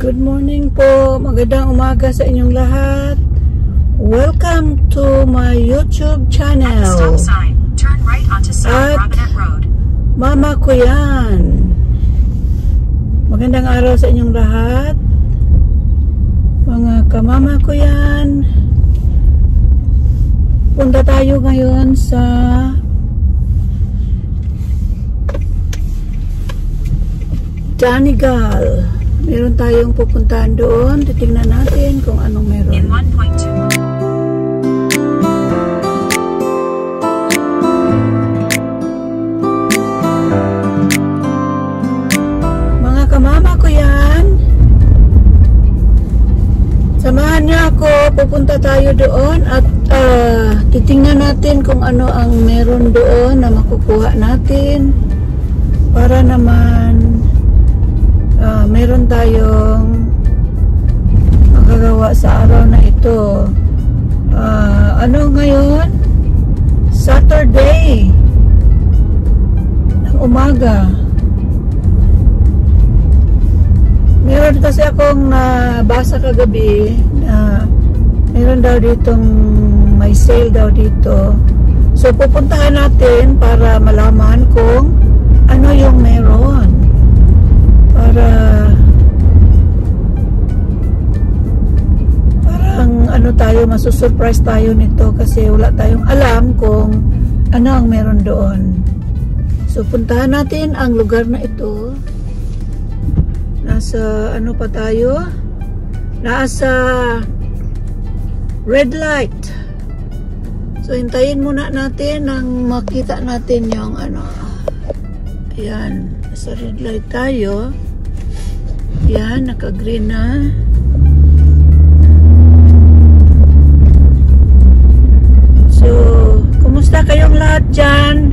Good morning po. Magandang umaga sa inyong lahat. Welcome to my YouTube channel. Stop sign. Turn right onto South Robinette Road. Mama ko yan. Magandang araw sa inyong lahat. Mga kamama ko yan. Punta tayo ngayon sa Donegal. Meron tayong pupuntahan doon. Titingnan natin kung anong meron. In 1.2. Mga kamama ko yan. Samahan niyo ako. Pupunta tayo doon at titingnan natin kung ano ang meron doon na makukuha natin para naman meron tayong magagawa sa araw na ito. Ano ngayon? Saturday ng umaga. Meron kasi akong nabasa kagabi na meron daw ditong may sale daw dito. So pupuntahan natin para malaman kung ano yung meron. Parang ano tayo, masusurprise tayo nito kasi wala tayong alam kung ano ang meron doon. So puntahan natin ang lugar na ito. Nasa ano pa tayo? Nasa red light. So hintayin muna natin nang makita natin yung ano. Ayan, nasa red light tayo. Yan, naka-green na. So, kumusta kayong lahat dyan?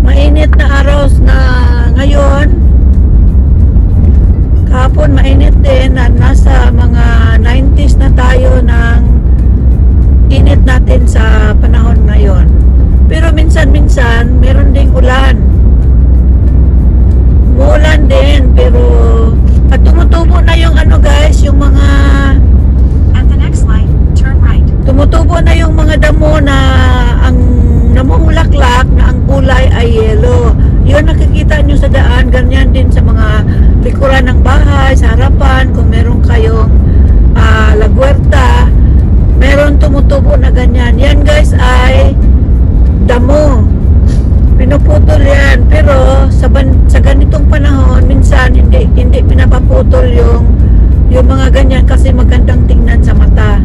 Mainit na araw na ngayon. Kahapon mainit din at nasa mga 90s na tayo ng init natin sa panahon ngayon. Pero minsan-minsan, meron ding ulan. Umuulan din, pero at tumutubo na yung ano guys, yung mga At the next light, turn right. tumutubo na yung mga damo na ang namumulaklak na ang kulay ay yellow. Yun nakikita nyo sa daan, ganyan din sa mga likuran ng bahay, sa harapan, kung meron kayong lagwerta, meron tumutubo na ganyan. Yan guys ay damo. Pinuputol yan, pero sa ganitong panahon minsan hindi pinapaputol yung mga ganyan kasi magandang tingnan sa mata.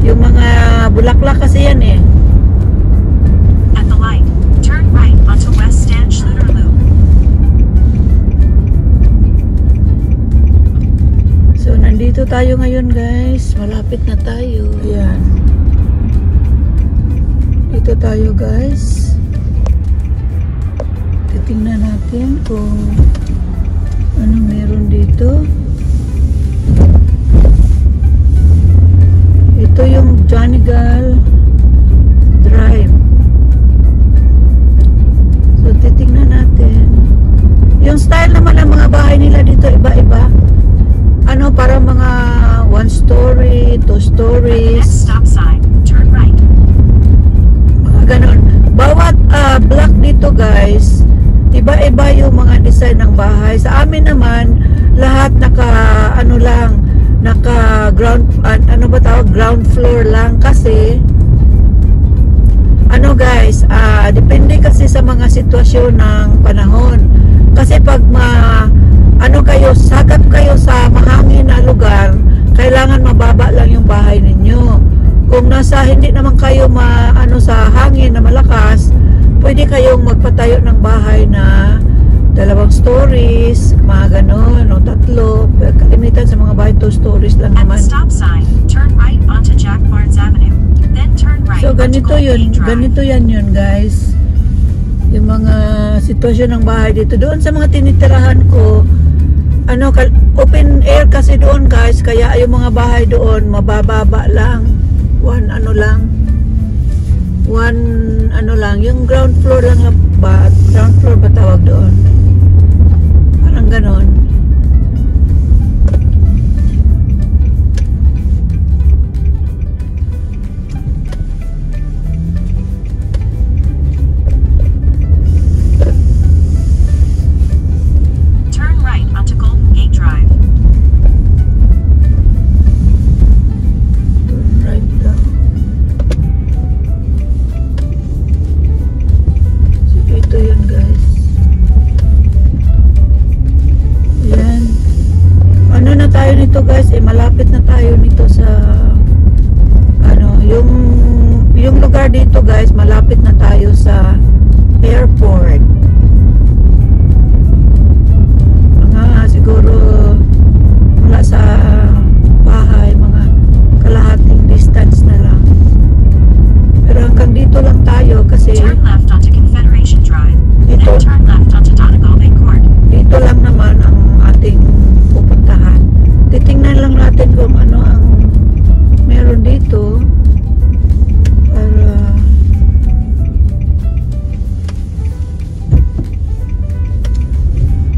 Yung mga bulaklak kasi yan eh. At the light, turn right onto West Stan Schluter Loop. So nandito tayo ngayon guys, malapit na tayo. Ayan. Dito tayo guys. Titingnan natin kung ano meron dito. Ito yung Donegal Drive. So titingnan natin. Yung style naman ng mga bahay nila dito iba-iba. Ano, para mga 1 story, 2 stories. Next stop sign, turn right. Mga ganon. Bawat block dito guys, iba-iba yung mga design ng bahay. Sa amin naman, lahat naka ground, ano ba tawag? Ground floor lang kasi ano guys, depende kasi sa mga sitwasyon ng panahon. Kasi pag sagap kayo sa mahangin na lugar, kailangan mababa lang yung bahay ninyo. Kung hindi naman kayo sa hangin na malakas, pwede kayong magpatayo ng bahay na 2 stories, mga ganon, o 3. Pero kalimitan sa mga bahay 2 stories lang At naman. the stop sign, turn right onto Jack Barnes Avenue. Then turn right So onto ganito Goldie yun, Drive. ganito yun guys. Yung mga sitwasyon ng bahay dito. Doon sa mga tinitirahan ko, open air kasi doon guys, kaya yung mga bahay doon mabababa lang. One yung ground floor lang ba? Ground floor ba tawag doon? Parang ganon. guys, malapit na tayo nito sa ano, yung lugar dito guys, malapit na tayo sa airport. Mga siguro mula sa bahay, mga kalahating distance na lang. Pero hanggang dito lang tayo kasi Turn left onto Confederation Drive. Dito. Then turn left onto Donegal Bay Court. dito lang naman ang ating pupuntahan. Titingnan lang natin kung ano ang meron dito para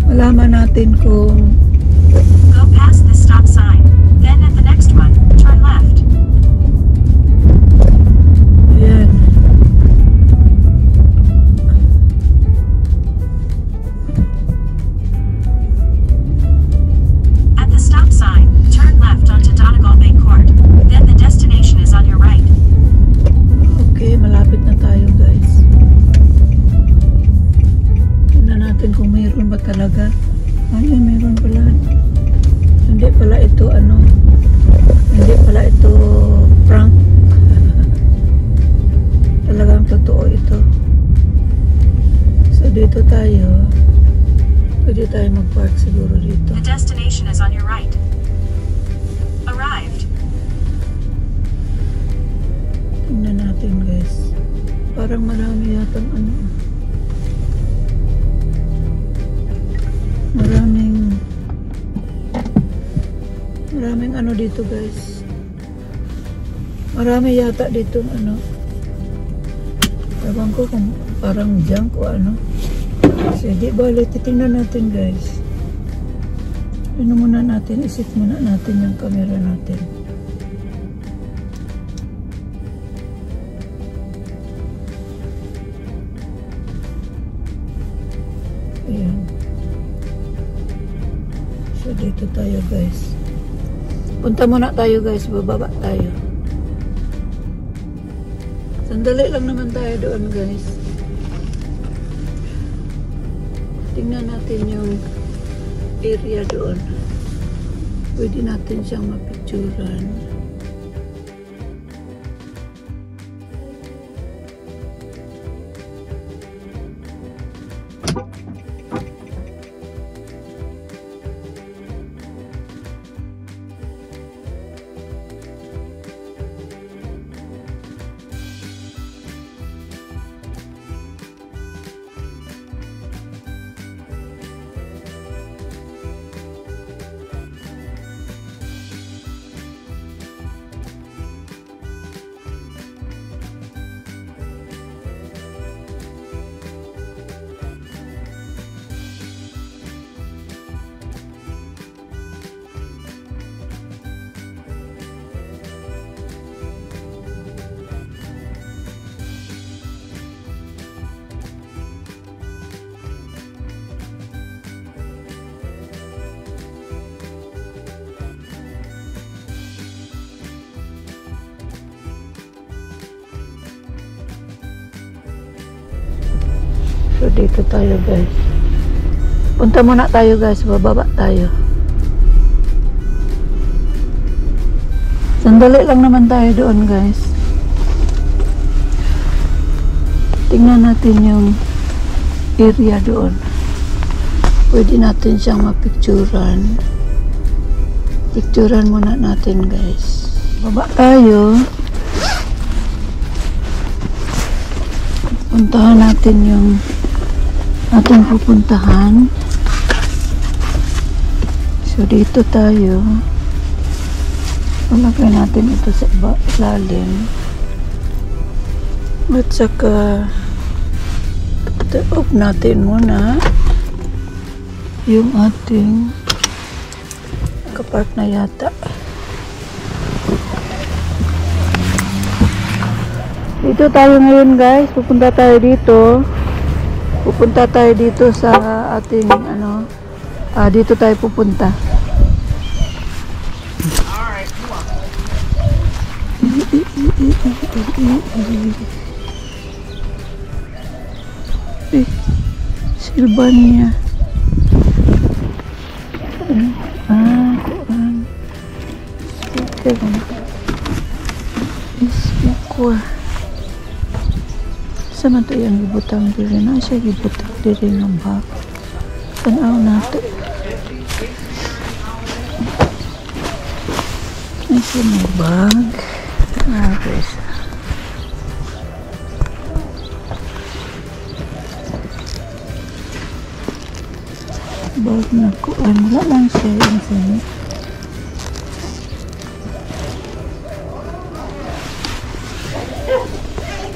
malaman natin kung Go past the stop sign. Then at the next one, turn left. ayan. At the stop sign, turn left onto Donegal Bay Court. Then the destination is on your right. Okay, malapit na tayo guys. Tingnan natin kung mayroon ba talaga. Ayun, mayroon pala. Hindi pala ito ano. Hindi pala ito prank. Talagang totoo ito. So dito tayo. Pwede tayo mag-park siguro dito. The destination is on your right. Arrived. Tingnan natin guys. Parang marami yatang ano. Maraming ano dito guys. Marami yata dito ano. Ewan ko kung parang junk o ano. Kasi di bale, titingnan natin guys. Ano muna natin, isit muna natin yung camera natin. Ayan. So dito tayo guys. Punta muna tayo guys, bababa tayo. Sandali lang naman tayo doon guys. Tingnan natin yung area doon. Pwede natin siyang mapicturan. So dito tayo guys. Punta muna tayo guys, bababa tayo. Sandali lang naman tayo doon guys. Tingnan natin yung area doon. Pwede natin siyang mapicturan. Picturan muna natin guys. Baba tayo. Puntahan natin yung ating pupuntahan. So dito tayo. Palagay natin ito sa ilalim. At saka off natin muna yung ating kapark na yata. Dito tayo ngayon guys. Pupunta tayo dito. Pupunta tayo dito sa ating ano. Dito tayo pupunta. Silvania. Kuan. Pero is equal. Sama to yung gibutang diri na siya gibutang diri ng bag. Tanaw na to. Ito may bag. Guys. Bag na kuan. Wala lang siya yung sini.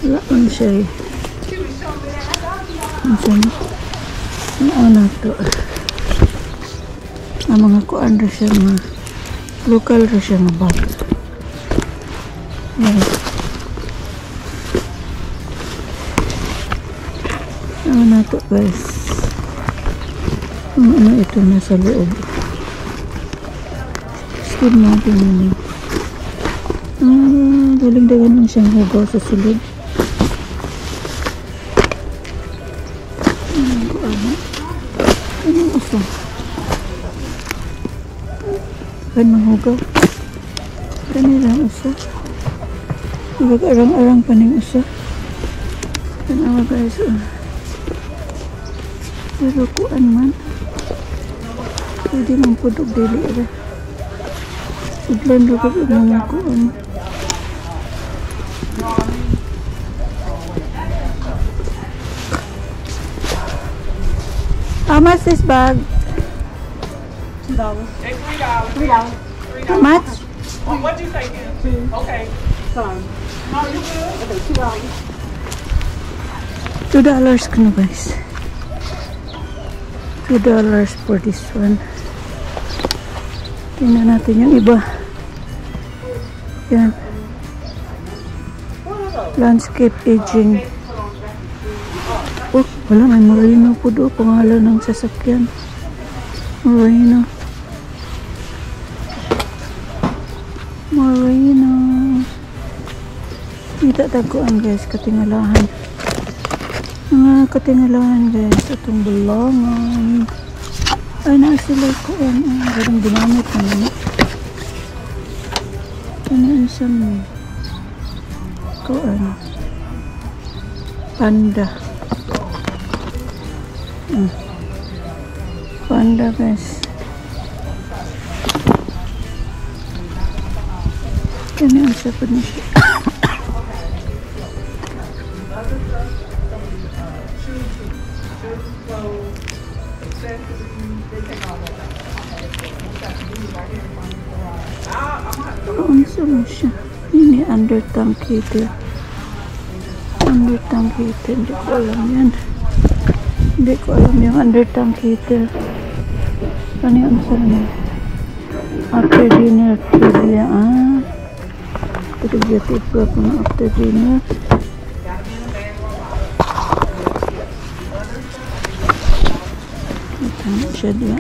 Wala lang siya eh. Ano to? Ang mga kuan ra siya mga local ra siya nga bag. Ano to guys? Ano ito nasa loob? Skip natin yun. Daling-dagan lang siyang hugaw sa silid. Anong usa? Kan mahugaw. Kanilang usa. Mag-arang-arang pa ng usa. Tanawa guys. Pero kuan man. Pwede mong pudog dili. Udlan ragod ang mga kuan. How much this bag? $2. $3. How much? What'd you say, Kim? Okay. Sorry. No, you good? Okay, $2. $2 ka na guys. $2 for this one. Tingnan natin yung iba. Yan. Landscape aging. Oh, wala, may Moreno po doon. Pangalan ng sasakyan. Moreno. Moreno. Kita taguan guys, katingalahan. Mga katingalahan guys, itong bulangan. Ay, na sila ko. Ganang ginamit naman. Ano yung isang kuan? Panda. Panda guys. Kani ang sapod na siya. Unsa mo siya? Ini under tank heater. Under tank heater. Hindi ko alam yan. Hindi ko alam yung under tank heater. Ano yung unsa na? After dinner trivia. Trivia tipa ko na after dinner. Ito na siya diya.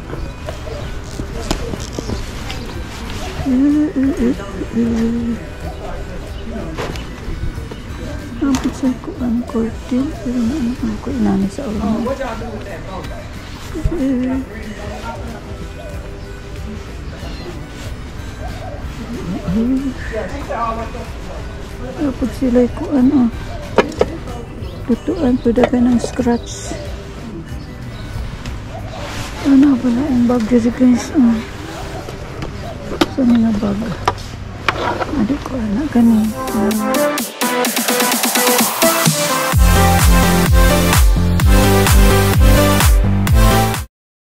Ang sa ko ang curtain pero ano ko inani sa ulo. Kapag sila ko ano tutuan pada ka ng scratch. Ano pala ang bag dito guys? Sa mga bag. Adik ko anak ganun.